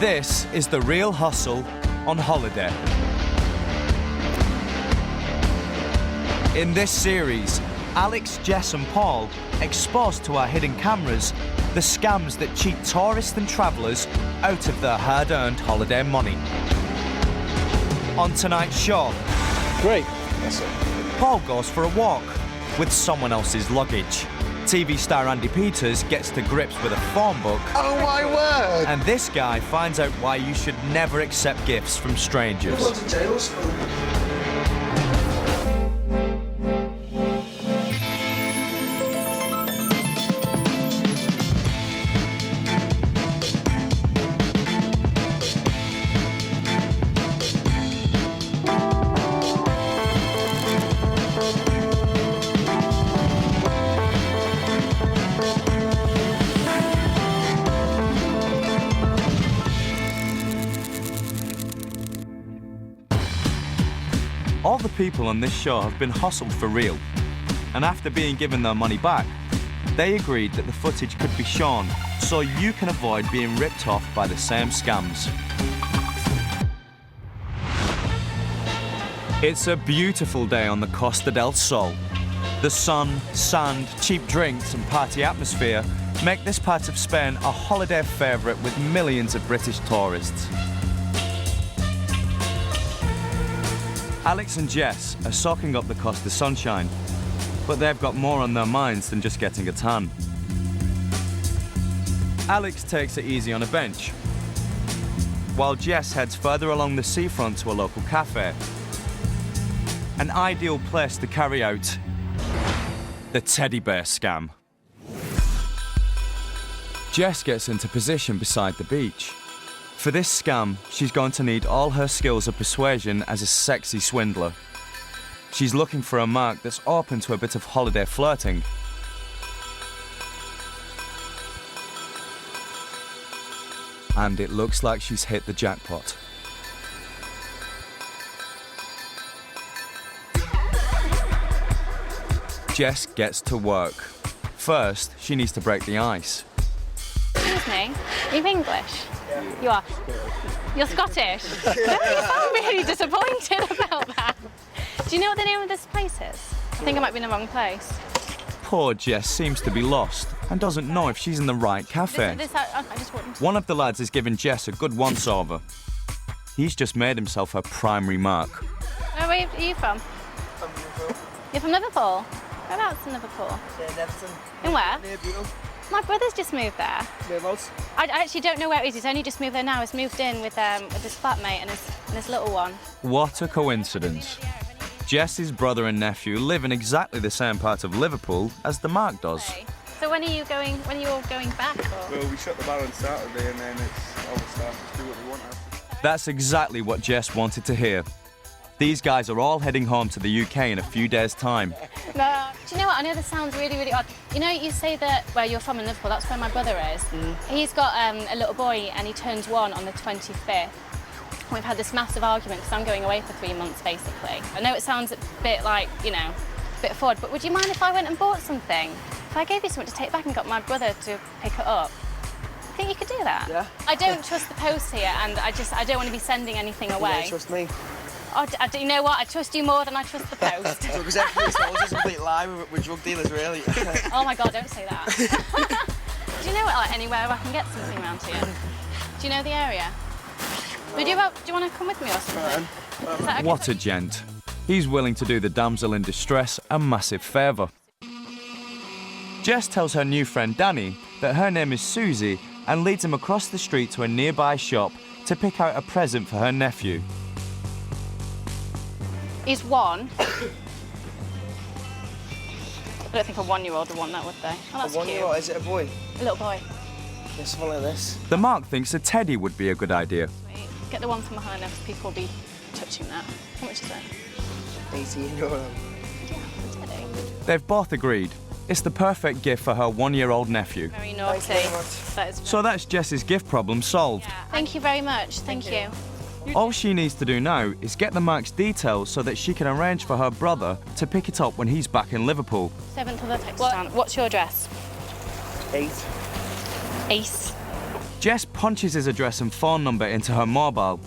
This is the real hustle on holiday. In this series, Alex, Jess and Paul expose to our hidden cameras the scams that cheat tourists and travellers out of their hard-earned holiday money. On tonight's show, Great. Yes, sir. Paul goes for a walk with someone else's luggage. TV star Andy Peters gets to grips with a phone book. Oh my word! And this guy finds out why you should never accept gifts from strangers. Go to jail, son. All the people on this show have been hustled for real, and after being given their money back, they agreed that the footage could be shown so you can avoid being ripped off by the same scams. It's a beautiful day on the Costa del Sol. The sun, sand, cheap drinks and party atmosphere make this part of Spain a holiday favourite with millions of British tourists. Alex and Jess are soaking up the Costa sunshine, but they've got more on their minds than just getting a tan. Alex takes it easy on a bench, while Jess heads further along the seafront to a local cafe. An ideal place to carry out the teddy bear scam. Jess gets into position beside the beach. For this scam, she's going to need all her skills of persuasion as a sexy swindler. She's looking for a mark that's open to a bit of holiday flirting. And it looks like she's hit the jackpot. Jess gets to work. First, she needs to break the ice. Excuse me, are you English? Yeah. You are? You're Scottish? No, you sound really disappointed about that. Do you know what the name of this place is? I think I might be in the wrong place. Poor Jess seems to be lost and doesn't know if she's in the right cafe. I just wouldn't. One of the lads is giving Jess a good once-over. He's just made himself her primary mark. Where are you from? I'm Liverpool. You're from Liverpool? Whereabouts in Liverpool? Yeah, Everton. In where? Near Buell. My brother's just moved there. Whereabouts? I actually don't know where it is. He's only just moved there now. He's moved in with his flatmate and his little one. What a coincidence. Jess's brother and nephew live in exactly the same part of Liverpool as the Mark does. Okay. So when are you all going back? Or? Well, we shut the bar on Saturday and then it's all the staff just do what they want after. That's exactly what Jess wanted to hear. These guys are all heading home to the UK in a few days' time. No. Do you know what? I know this sounds really, really odd. You know, you say that where you're from in Liverpool, that's where my brother is. He's got a little boy and he turns 1 on the 25th. We've had this massive argument because I'm going away for 3 months, basically. I know it sounds a bit like, you know, a bit forward, but would you mind if I went and bought something? If I gave you something to take back and got my brother to pick it up? I think you could do that. Yeah. I don't trust the post here, and I don't want to be sending anything away. Yeah, trust me. Oh, you know what? I trust you more than I trust the post. Because everybody tells us a complete lie with drug dealers, really. Oh my God, don't say that. Do you know like anywhere I can get something around here? Do you know the area? Do you want to come with me or something? Is that okay? What a gent. He's willing to do the damsel in distress a massive favour. Jess tells her new friend Danny that her name is Susie and leads him across the street to a nearby shop to pick out a present for her nephew. He's 1. I don't think a 1-year-old would want that, would they? Oh, that's A 1-year-old, is it a boy? A little boy. Yeah, something like this. The Mark thinks a teddy would be a good idea. Sweet. Get the one from behind us. People will be touching that. How much is it? 18 euro. Yeah, for a teddy. They've both agreed. It's the perfect gift for her 1-year-old nephew. Very naughty. Thank you very much. That is So that's Jess's gift problem solved. Yeah. Thank you very much. Thank you. All she needs to do now is get the Mark's details so that she can arrange for her brother to pick it up when he's back in Liverpool. 7th of the text stand. What's your address? 8. Ace. Jess punches his address and phone number into her mobile.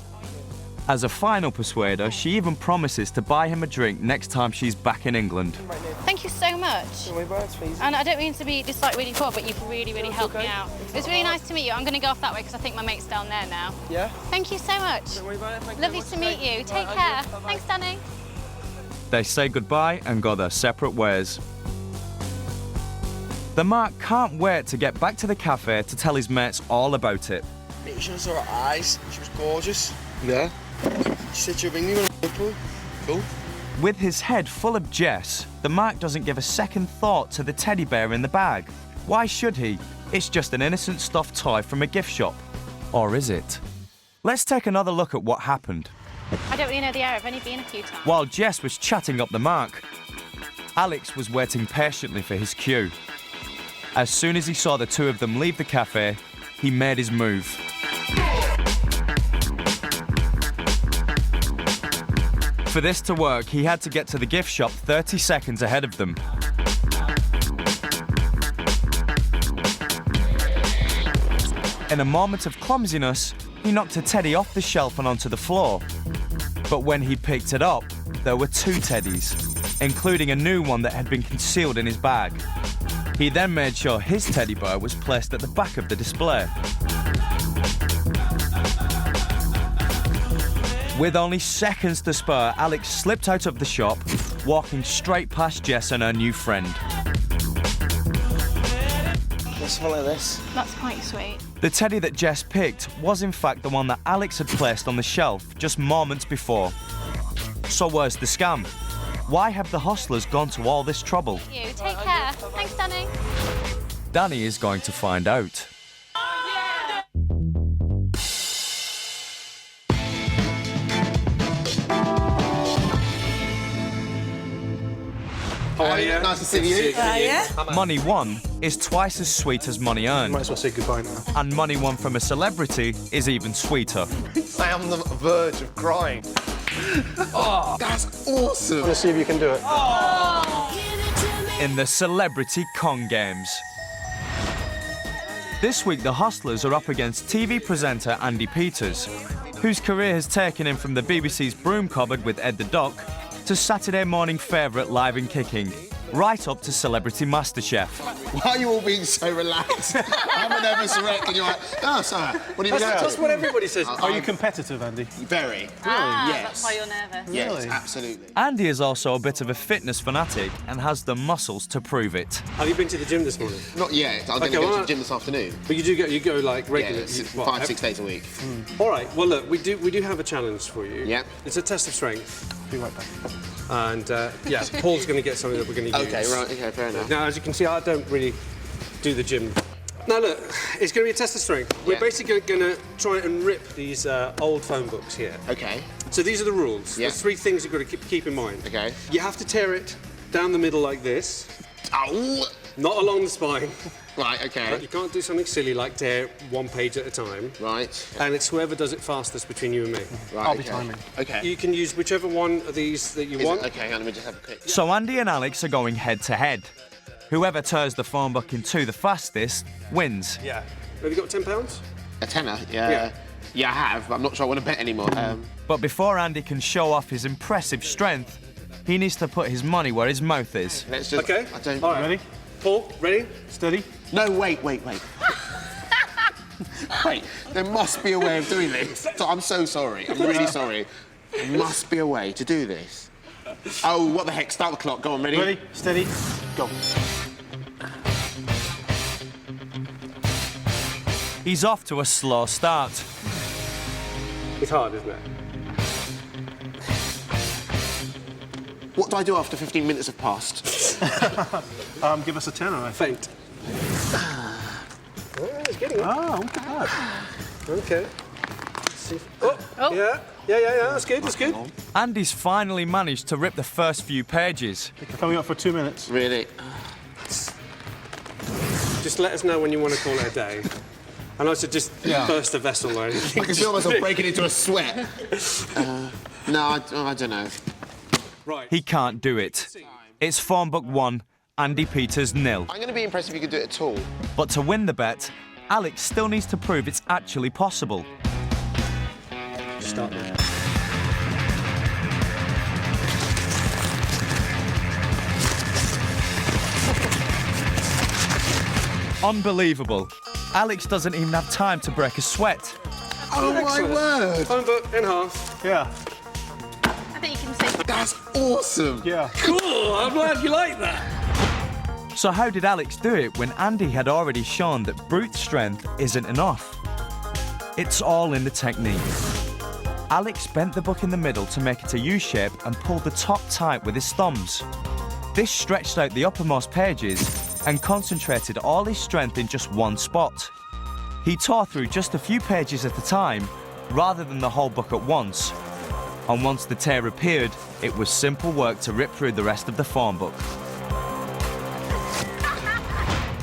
As a final persuader, she even promises to buy him a drink next time she's back in England. Thank you so much. Don't worry about it, it's easy. And I don't mean to be just like really poor, but you've really, really helped me out. It's really nice to meet you. I'm going to go off that way because I think my mate's down there now. Yeah? Thank you so much. Don't worry about it. Thank you Lovely very to much. meet you. Right, Take and care. you. Bye-bye. Thanks, Danny. They say goodbye and go their separate ways. The Mark can't wait to get back to the cafe to tell his mates all about it. Mate, she saw her eyes. She was gorgeous. Yeah. She said she'll ring me when I'm in Liverpool. Cool. With his head full of Jess, the Mark doesn't give a second thought to the teddy bear in the bag. Why should he? It's just an innocent stuffed toy from a gift shop. Or is it? Let's take another look at what happened. I don't really know the area. I've only been a few times. While Jess was chatting up the Mark, Alex was waiting patiently for his cue. As soon as he saw the two of them leave the cafe, he made his move. For this to work, he had to get to the gift shop 30 seconds ahead of them. In a moment of clumsiness, he knocked a teddy off the shelf and onto the floor. But when he picked it up, there were two teddies, including a new one that had been concealed in his bag. He then made sure his teddy bear was placed at the back of the display. With only seconds to spare, Alex slipped out of the shop, walking straight past Jess and her new friend. Let's follow this. That's quite sweet. The teddy that Jess picked was in fact the one that Alex had placed on the shelf just moments before. So where's the scam? Why have the hustlers gone to all this trouble? You take care. Thanks, Danny. Danny is going to find out. How are you? Nice to see you. Money won is twice as sweet as money earned. Might as well say goodbye now. And money won from a celebrity is even sweeter. I am on the verge of crying. Oh, that's awesome. Let's see if you can do it. In the Celebrity Con Games. This week, the Hustlers are up against TV presenter Andy Peters, whose career has taken him from the BBC's Broom Cupboard with Ed the Duck to Saturday morning favourite Live and Kicking, right up to Celebrity MasterChef. Why are you all being so relaxed? I'm a nervous wreck and you're like, oh, sorry. What do you mean? That's what everybody says. Are you competitive, Andy? Very. Really? That's Yes. why you're nervous. Yes, Really? absolutely. Andy is also a bit of a fitness fanatic and has the muscles to prove it. Have you been to the gym this morning? Not yet. I'm going to Okay, go to well, the gym this afternoon. But you go like Yeah, regularly. it's What, 5-6 days a week. All right. Well, look, we do have a challenge for you. Yeah. It's a test of strength, Be right back. and yeah, Paul's going to get something that we're going to use. Okay, right. Okay, fair enough. Now, as you can see, I don't really do the gym. Now, look, it's going to be a test of strength. We're Yeah. basically going to try and rip these old phone books here. Okay. So these are the rules. Yeah. There's three things you've got to keep in mind. Okay. You have to tear it down the middle like this, Oh! not along the spine. Right, okay. You can't do something silly like tear one page at a time. Right. And it's whoever does it fastest between you and me. Right, I'll be okay. timing. Okay. You can use whichever one of these that you Is want. it? Okay, hang on, let me just have a quick... So Andy and Alex are going head to head. Whoever tears the phone book in two the fastest wins. Yeah. Have you got £10? A tenner? Yeah. Yeah. Yeah, I have, but I'm not sure I want to bet anymore. But before Andy can show off his impressive strength, he needs to put his money where his mouth is. Let's just... Okay. I don't... All right. Ready? Paul, ready? Steady. No, wait. Wait, there must be a way of doing this. So I'm so sorry. I'm really sorry. There must be a way to do this. Oh, what the heck? Start the clock. Go on, ready? Ready, steady, go. He's off to a slow start. It's hard, isn't it? What do I do after 15 minutes have passed? Give us a tenner, I think. Faint. Oh, it's getting up. Oh, look at that. Okay. Let's see if... Oh. Yeah. That's good. That's good. Andy's finally managed to rip the first few pages. Coming up for 2 minutes. Really? Just let us know when you want to call it a day. And I should just burst a vessel or anything. I can feel myself breaking into a sweat. No, I don't know. Right. He can't do it. It's phone book 1, Andy Peters 0. I'm going to be impressed if you could do it at all. But to win the bet, Alex still needs to prove it's actually possible. Start there. Unbelievable. Alex doesn't even have time to break a sweat. Oh my word! Phone book in half. Yeah. I think you can say. That's awesome. Yeah. Cool, I'm glad you like that. So how did Alex do it when Andy had already shown that brute strength isn't enough? It's all in the technique. Alex bent the book in the middle to make it a U shape and pulled the top tight with his thumbs. This stretched out the uppermost pages and concentrated all his strength in just one spot. He tore through just a few pages at a time, rather than the whole book at once. And once the tear appeared, it was simple work to rip through the rest of the form book.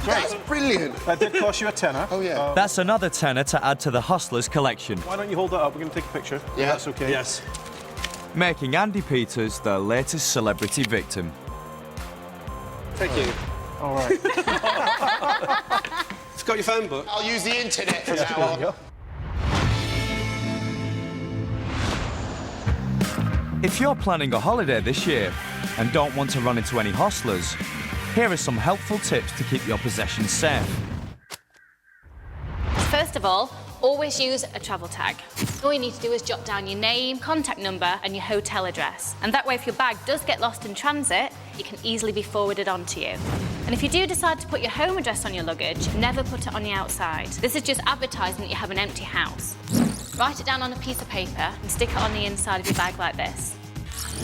That's brilliant. That did cost you a tenner. Oh, yeah. That's another tenner to add to the Hustlers collection, Why don't you hold that up? We're going to take a picture. Yeah. That's okay. Yes. making Andy Peters the latest celebrity victim. Thank you. All right. It's got your phone book. I'll use the internet from now There on. you go. If you're planning a holiday this year and don't want to run into any hostlers, here are some helpful tips to keep your possessions safe. First of all, always use a travel tag. All you need to do is jot down your name, contact number, and your hotel address. And that way, if your bag does get lost in transit, it can easily be forwarded on to you. And if you do decide to put your home address on your luggage, never put it on the outside. This is just advertising that you have an empty house. Write it down on a piece of paper and stick it on the inside of your bag like this.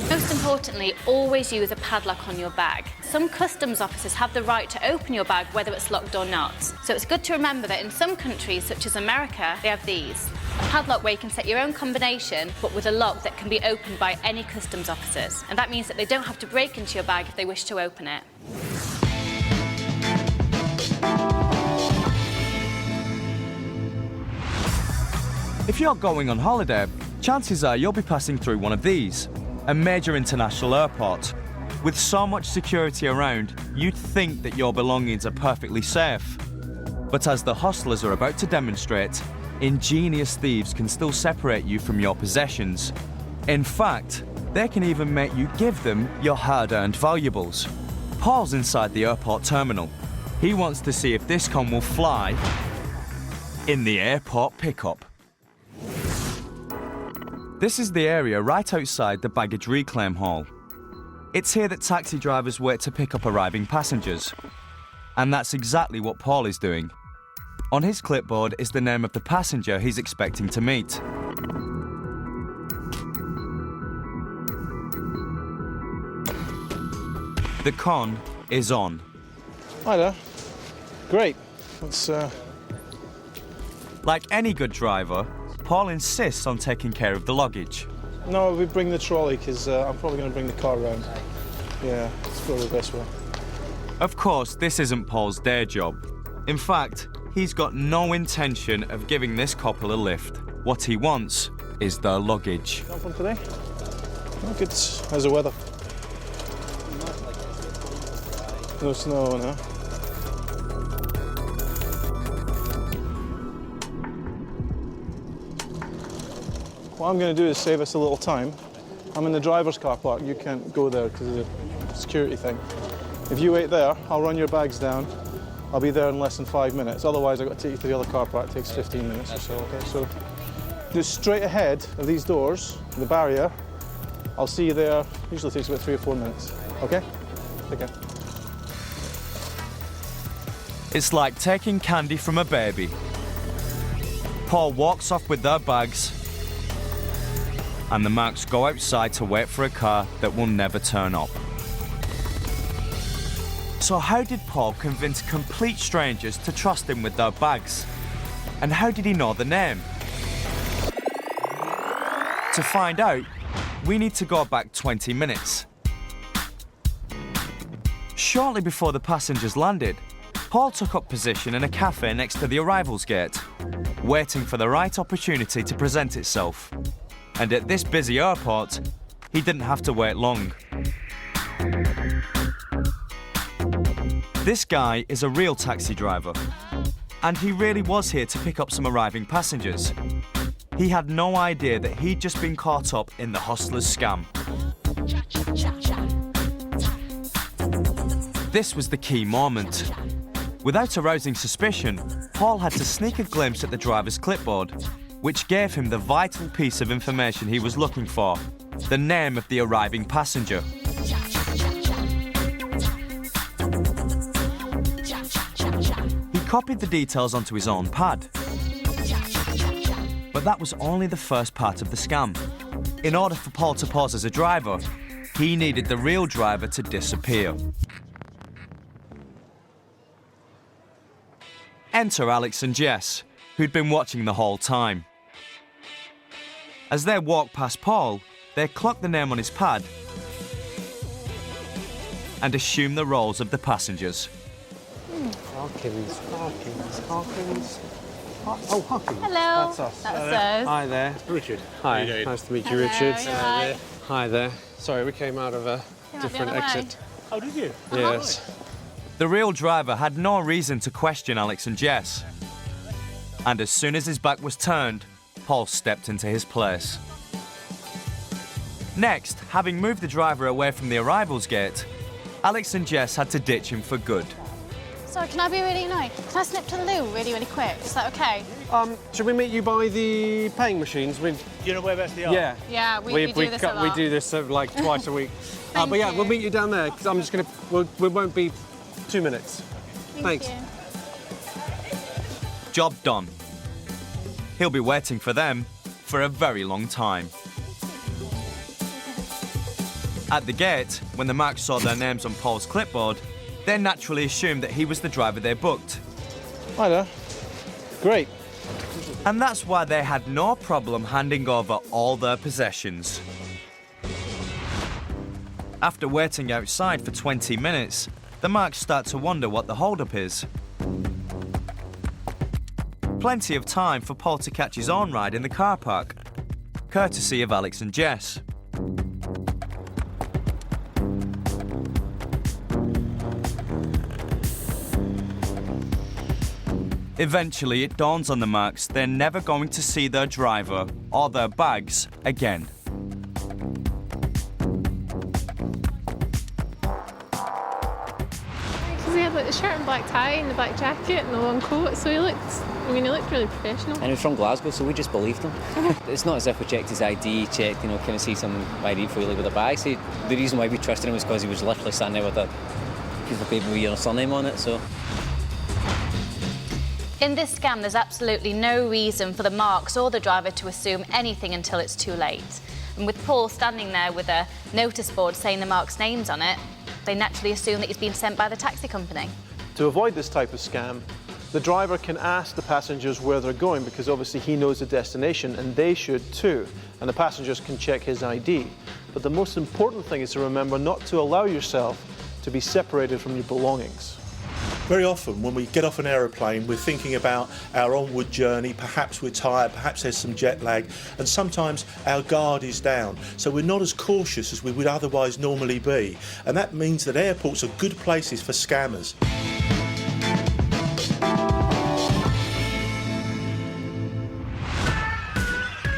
Most importantly, always use a padlock on your bag. Some customs officers have the right to open your bag whether it's locked or not. So it's good to remember that in some countries, such as America, they have these. A padlock where you can set your own combination, but with a lock that can be opened by any customs officers. And that means that they don't have to break into your bag if they wish to open it. If you're going on holiday, chances are you'll be passing through one of these, a major international airport. With so much security around, you'd think that your belongings are perfectly safe. But as the hustlers are about to demonstrate, ingenious thieves can still separate you from your possessions. In fact, they can even make you give them your hard-earned valuables. Paul's inside the airport terminal. He wants to see if this con will fly in the airport pickup. This is the area right outside the baggage reclaim hall. It's here that taxi drivers wait to pick up arriving passengers. And that's exactly what Paul is doing. On his clipboard is the name of the passenger he's expecting to meet. The con is on. Hi there. Great. Let's, Like any good driver, Paul insists on taking care of the luggage. No, we bring the trolley because I'm probably going to bring the car around. Yeah, it's probably the best way. Of course, this isn't Paul's day job. In fact, he's got no intention of giving this couple a lift. What he wants is the luggage. Jump on today? Oh, good. How's the weather? No snow, no? What I'm going to do is save us a little time. I'm in the driver's car park. You can't go there because of the security thing. If you wait there, I'll run your bags down. I'll be there in less than 5 minutes. Otherwise, I've got to take you to the other car park. It takes 15 minutes or so. Okay, so just straight ahead of these doors, the barrier. I'll see you there. Usually takes about 3 or 4 minutes. Okay? Take care. It's like taking candy from a baby. Paul walks off with their bags, and the Marks go outside to wait for a car that will never turn up. So how did Paul convince complete strangers to trust him with their bags? And how did he know the name? To find out, we need to go back 20 minutes. Shortly before the passengers landed, Paul took up position in a cafe next to the arrivals gate, waiting for the right opportunity to present itself. And at this busy airport, he didn't have to wait long. This guy is a real taxi driver. And he really was here to pick up some arriving passengers. He had no idea that he'd just been caught up in the hustler's scam. This was the key moment. Without arousing suspicion, Paul had to sneak a glimpse at the driver's clipboard, which gave him the vital piece of information he was looking for, the name of the arriving passenger. He copied the details onto his own pad. But that was only the first part of the scam. In order for Paul to pose as a driver, he needed the real driver to disappear. Enter Alex and Jess, who'd been watching the whole time. As they walked past Paul, they clocked the name on his pad and assumed the roles of the passengers. Hawkins. Oh, Hawkins. Hello. That's us. That's us. Hi there. Richard. Hi. Nice to meet you, Hello, Richard. you're right. Hi there. Sorry, we came out of a Came out different the other way. exit. Oh, did you? Yes. The real driver had no reason to question Alex and Jess. And as soon as his back was turned, Paul stepped into his place. Next, having moved the driver away from the arrivals gate, Alex and Jess had to ditch him for good. Sorry, can I be really annoying? Can I snip to the loo really, really quick? Is that okay? Should we meet you by the paying machines? Do you know whereabouts they are? Yeah. Yeah, we do this a lot. We do this like twice a week. Thank But yeah, you. we'll meet you down there, because I'm just going to... We won't be 2 minutes. Thank Thanks. you. Job done. He'll be waiting for them for a very long time. At the gate, when the marks saw their names on Paul's clipboard, they naturally assumed that he was the driver they booked. Hi there. Great. And that's why they had no problem handing over all their possessions. After waiting outside for 20 minutes, the marks start to wonder what the holdup is. Plenty of time for Paul to catch his own ride in the car park, courtesy of Alex and Jess. Eventually, it dawns on the marks they're never going to see their driver or their bags again. Because he had like the shirt and black tie and the black jacket and the long coat, so he looked really professional. And he was from Glasgow, so we just believed him. It's not as if we checked his ID, checked, can I see some ID before you leave with a bag. So the reason why we trusted him was because he was literally standing there with a piece of paper with your surname on it, so. In this scam, there's absolutely no reason for the marks or the driver to assume anything until it's too late. And with Paul standing there with a notice board saying the marks' names on it, they naturally assume that he's been sent by the taxi company. To avoid this type of scam, the driver can ask the passengers where they're going because obviously he knows the destination and they should too. And the passengers can check his ID. But the most important thing is to remember not to allow yourself to be separated from your belongings. Very often when we get off an aeroplane, we're thinking about our onward journey, perhaps we're tired, perhaps there's some jet lag, and sometimes our guard is down. So we're not as cautious as we would otherwise normally be. And that means that airports are good places for scammers.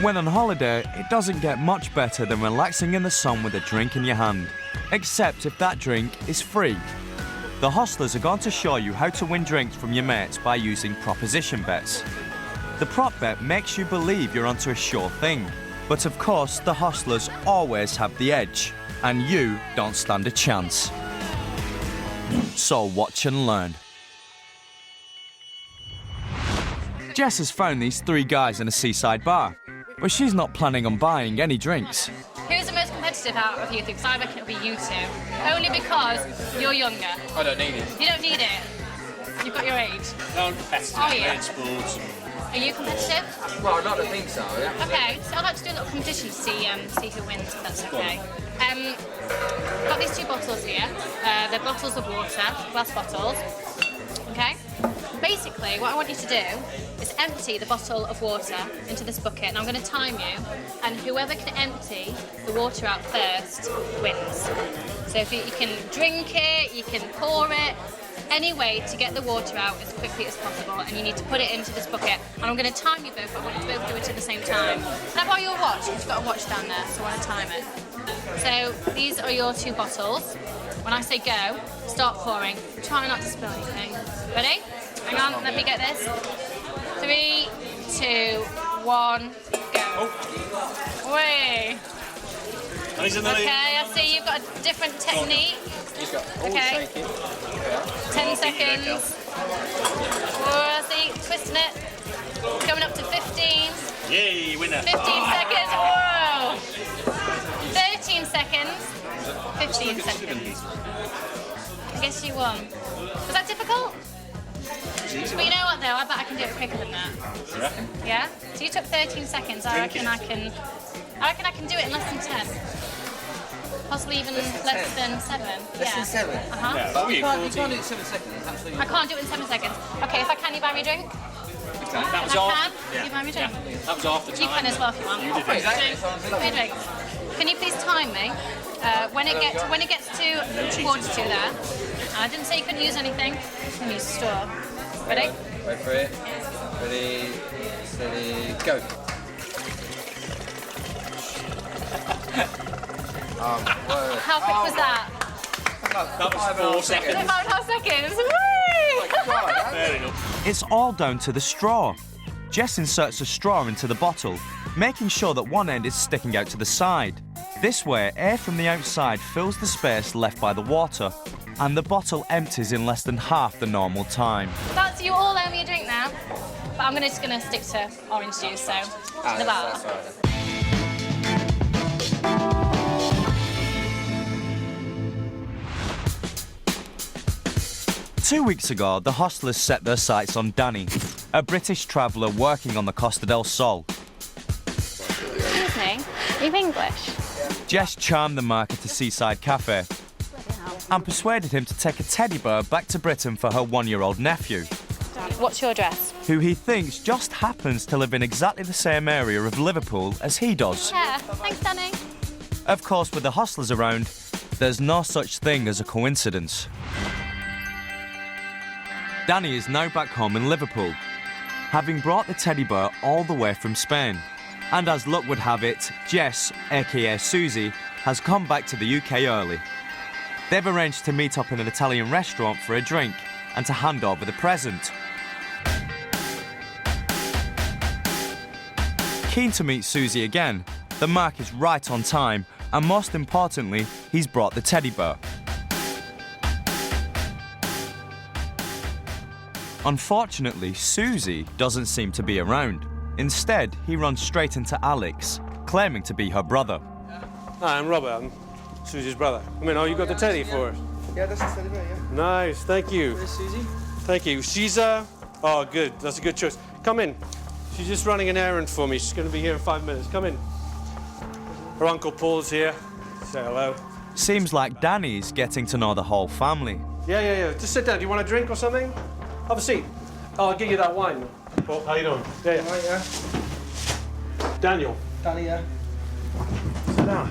When on holiday, it doesn't get much better than relaxing in the sun with a drink in your hand. Except if that drink is free. The hustlers are going to show you how to win drinks from your mates by using proposition bets. The prop bet makes you believe you're onto a sure thing. But of course, the hustlers always have the edge, and you don't stand a chance. So watch and learn. Jess has found these three guys in a seaside bar, but she's not planning on buying any drinks. Who's the most competitive out of you two? Because I reckon it'll be you two. Only because you're younger. I don't need it. You don't need it. You've got your age. No, I'm competitive. Are you? In sports. Are you competitive? Well, I'd like to think so, yeah. Okay, so I'd like to do a little competition to see who wins, if that's okay. Got these two bottles here. They're bottles of water, glass bottles. Okay? Basically, what I want you to do is empty the bottle of water into this bucket, and I'm going to time you, and whoever can empty the water out first wins. So if you can drink it, you can pour it, any way to get the water out as quickly as possible, and you need to put it into this bucket. And I'm going to time you both. I want you to both do it at the same time. Can I borrow your watch? You've got a watch down there, so I want to time it. So these are your 2 bottles. When I say go, start pouring. Try not to spill anything. Ready? Hang on, let me get this. 3, 2, 1, go. Wait. Okay, I see you've got a different technique. Okay. 10 seconds. Oh, I see, twisting it. Coming up to 15. Yay, winner. 15 seconds. Whoa. 13 seconds. 15 seconds. I guess you won. Was that difficult? But you know what though, I bet I can do it quicker than that. Yeah? So you took 13 seconds. I reckon I can do it in less than 10. Possibly even less than 7. Less than 7? Uh-huh. Yeah, but you can't do it in 7 seconds, absolutely. I can't do it in 7 seconds. Okay, if I can, you buy me a drink? That was You buy me a drink? That was after time. You can as well if you want. You did it. Buy me a drink. Can you please time me? When it gets to quarter to there. I didn't say you couldn't use anything. You can use a straw. Ready? Wait for it. Ready, steady, go. How quick was that? That was 4 seconds. 5.5 seconds. Whee! Fair enough. It's all down to the straw. Jess inserts a straw into the bottle, making sure that one end is sticking out to the side. This way, air from the outside fills the space left by the water, and the bottle empties in less than half the normal time. That's you all owe me a drink now. But I'm just going to stick to orange juice, so the bar. That's all right. 2 weeks ago, the hostlers set their sights on Danny, a British traveller working on the Costa del Sol. Excuse me, are you English? Jess charmed the mark at a seaside cafe and persuaded him to take a teddy bear back to Britain for her 1-year-old nephew, What's your address? who he thinks just happens to live in exactly the same area of Liverpool as he does. Yeah, thanks, Danny. Of course, with the hostlers around, there's no such thing as a coincidence. Danny is now back home in Liverpool, having brought the teddy bear all the way from Spain. And as luck would have it, Jess, aka Susie, has come back to the UK early. They've arranged to meet up in an Italian restaurant for a drink and to hand over the present. Keen to meet Susie again, the mark is right on time, and most importantly, he's brought the teddy bear. Unfortunately, Susie doesn't seem to be around. Instead, he runs straight into Alex, claiming to be her brother. Hi, I'm Robert. I'm Susie's brother. I mean, oh, you got the teddy for her? Yeah, that's the teddy bear, yeah. Nice, thank you. Where's Susie? Thank you. She's, oh, good. That's a good choice. Come in. She's just running an errand for me. She's going to be here in 5 minutes. Come in. Her Uncle Paul's here. Say hello. Seems like Danny's getting to know the whole family. Yeah. Just sit down. Do you want a drink or something? Have a seat. I'll give you that wine. Paul, how you doing? Yeah. All right, yeah. Daniel. Danny, yeah. Sit down.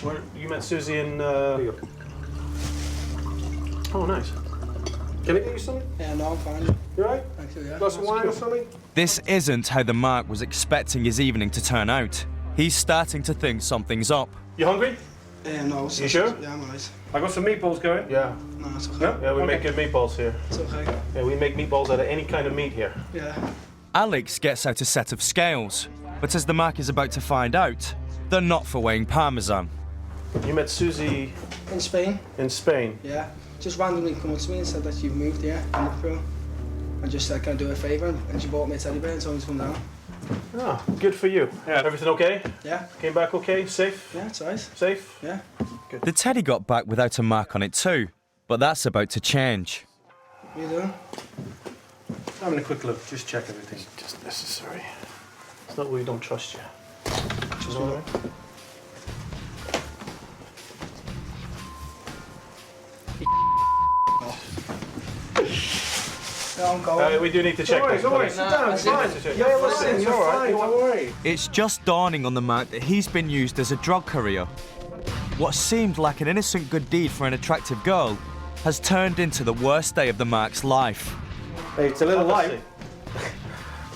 Where, you met Susie in... Oh, nice. Can I get you something? Yeah, no, I'm fine. You all right? Thank you, yeah. Glass of wine or something? This isn't how the Mark was expecting his evening to turn out. He's starting to think something's up. You hungry? No. You sure? Yeah, I'm alright. I got some meatballs going. Yeah. No, it's okay. Yeah, we make good meatballs here. It's okay. Yeah, we make meatballs out of any kind of meat here. Yeah. Alex gets out a set of scales, but as the Mark is about to find out, they're not for weighing parmesan. You met Susie In Spain? in Spain. Yeah. Just randomly come up to me and said that you've moved here in Liverpool. And just said, can I do her a favour? And she bought me a teddy bear and told me to come down. Ah, good for you. Yeah. Everything okay? Yeah. Came back okay? Safe? Yeah, it's alright. Safe? Yeah. The teddy got back without a mark on it too, but that's about to change. What are you doing? Having a quick look. Just check everything. Just necessary. It's not we don't trust you. You know what I mean? Yeah, I'm going. We do need to check this. Don't worry, sit down, it's fine. Yeah, listen, You're fine, don't worry. It's just dawning on the Mark that he's been used as a drug courier. What seemed like an innocent good deed for an attractive girl has turned into the worst day of the Mark's life. Hey, it's a little light.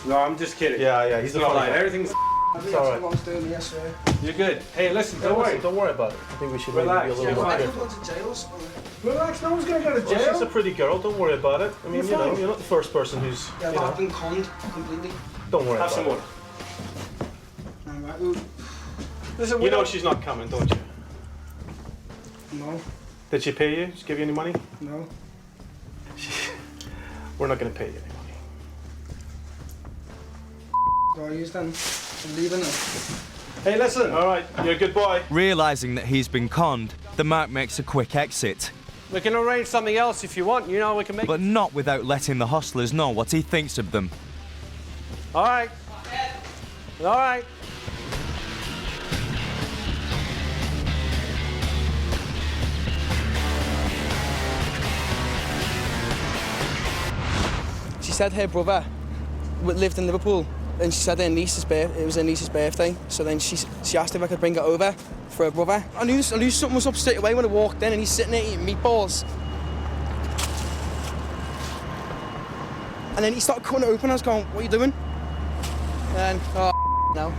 No, I'm just kidding. Yeah, he's It's not light. Everything's. It's all right. What I was doing yesterday. You're good. Hey, listen, don't worry. Don't worry about it. I think we should Relax, maybe be a yeah, little I more could careful. go to jail or something. Relax, no one's going to go to Well, she's a jail. pretty girl. Don't worry about it. I mean, you know, you're not the first person who's. Yeah, You but know, I've been conned completely. don't worry Have about some it. water. Alright, well, Listen, You know she's not coming, don't you? no, Did she pay you? Did she give you any money? no. We're not going to pay you any money. Go use then. I'm leaving it. Hey, listen. All right, you're a good boy. Realising that he's been conned, the Mark makes a quick exit, We can arrange something else if you want. You know, we can make. but not without letting the hostlers know what he thinks of them. All right. All right. She said her brother lived in Liverpool, and she said it was her niece's birthday. So then she asked if I could bring it over for her brother. I knew something was up straight away when I walked in, and he's sitting there eating meatballs. And then he started cutting it open. I was going, "What are you doing?" And no.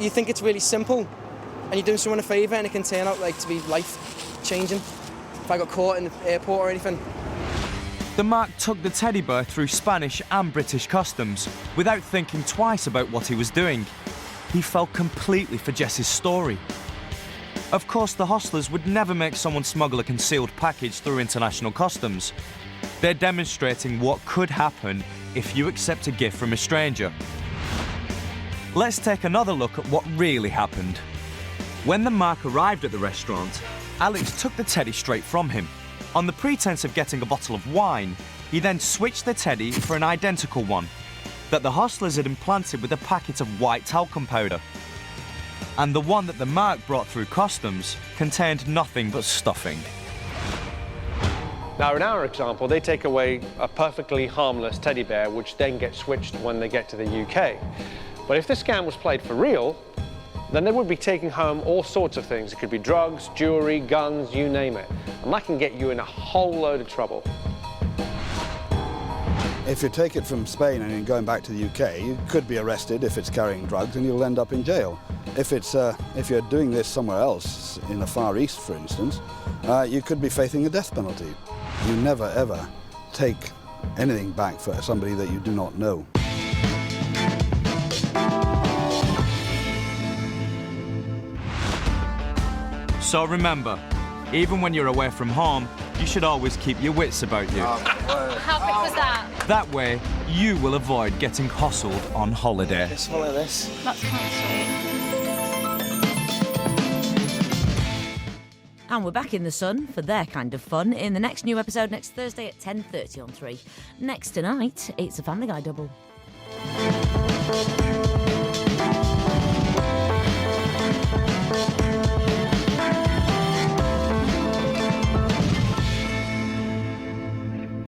You think it's really simple, and you're doing someone a favour, and it can turn out like to be life-changing. If I got caught in the airport or anything. The Mark took the teddy bear through Spanish and British customs without thinking twice about what he was doing. He fell completely for Jess's story. Of course, the hostlers would never make someone smuggle a concealed package through international customs. They're demonstrating what could happen if you accept a gift from a stranger. Let's take another look at what really happened. When the Mark arrived at the restaurant, Alex took the teddy straight from him. On the pretense of getting a bottle of wine, he then switched the teddy for an identical one that the hostlers had implanted with a packet of white talcum powder. And the one that the Mark brought through customs contained nothing but stuffing. Now, in our example, they take away a perfectly harmless teddy bear, which then gets switched when they get to the UK. But if this scam was played for real, then they would be taking home all sorts of things. It could be drugs, jewellery, guns, you name it. And that can get you in a whole load of trouble. If you take it from Spain and you're going back to the UK, you could be arrested if it's carrying drugs and you'll end up in jail. If you're doing this somewhere else, in the Far East, for instance, you could be facing a death penalty. You never, ever take anything back for somebody that you do not know. So remember, even when you're away from home, you should always keep your wits about you. How quick was that? That way, you will avoid getting hustled on holiday. Just follow this. That's kind of sweet. And we're back in the sun for their kind of fun in the next new episode next Thursday at 10:30 on 3. Next tonight, it's a Family Guy double.